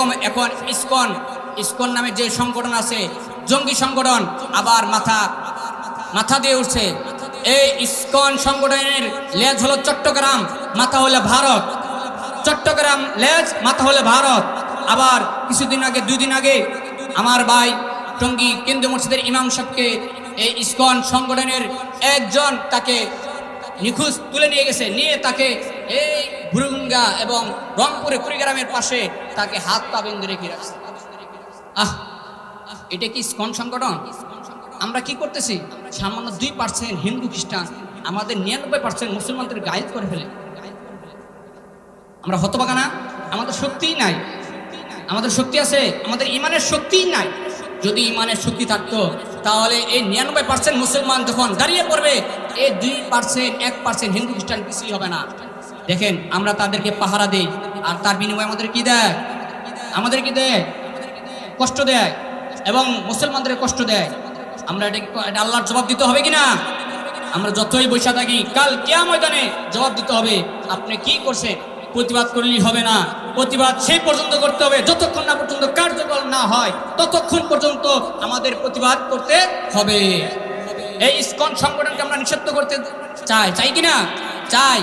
যেরকম এখন ISKCON ISKCON নামে যে সংগঠন আছে জঙ্গি সংগঠন আবার মাথা দিয়ে উঠছে। এই ইসকন সংগঠনের লেজ হলো চট্টগ্রাম, মাথা হলো ভারত। চট্টগ্রাম লেজ, মাথা হলো ভারত। আবার কিছুদিন আগে 2 দিন আগে আমার ভাই টঙ্গী কেন্দ্রীয় মসজিদের ইমাম সাহেবকে এই ইসকন সংগঠনের একজন তাকে নিখোঁজ তুলে নিয়ে গেছে, নিয়ে তাকে এই ভুরুঙ্গা এবং রংপুরে কুড়িগ্রামের পাশে তাকে হাত পা বেঁধে রেখে রাখছে। এটা কি ইসকন সংগঠন? আমরা কি করতেছি? সামান্য 2% হিন্দু খ্রিস্টান আমাদের 99% মুসলমানদের গায়েব করে ফেলে। আমরা হতভাগা না? আমাদের শক্তিই নাই। আমাদের শক্তি আছে, আমাদের ইমানের শক্তিই নাই। যদি ইমানের শক্তি থাকতো তাহলে এই 99% মুসলমান যখন দাঁড়িয়ে পড়বে, এই 2% 1% হিন্দু খ্রিস্টান কিছুই হবে না। দেখেন আমরা তাদেরকে পাহারা দেই, আর তার বিনিময়ে আমাদের কি দেয়? আমাদের কি দেয়? কষ্ট দেয় এবং মুসলমানদের কষ্ট দেয়। আমরা এটা আল্লাহর জবাব দিতে হবে কিনা? আমরা যতই বৈশা থাকি, কাল কিয়ামত ময়দানে জবাব দিতে হবে। আপনি কি করছেন? প্রতিবাদ করলেই হবে না, প্রতিবাদ সেই পর্যন্ত করতে হবে যতক্ষণ না পর্যন্ত কার্যকর না হয়, ততক্ষণ পর্যন্ত আমাদের প্রতিবাদ করতে হবে। এই ইসকন সংগঠনকে আমরা নিষিদ্ধ করতে চাই কিনা? চাই।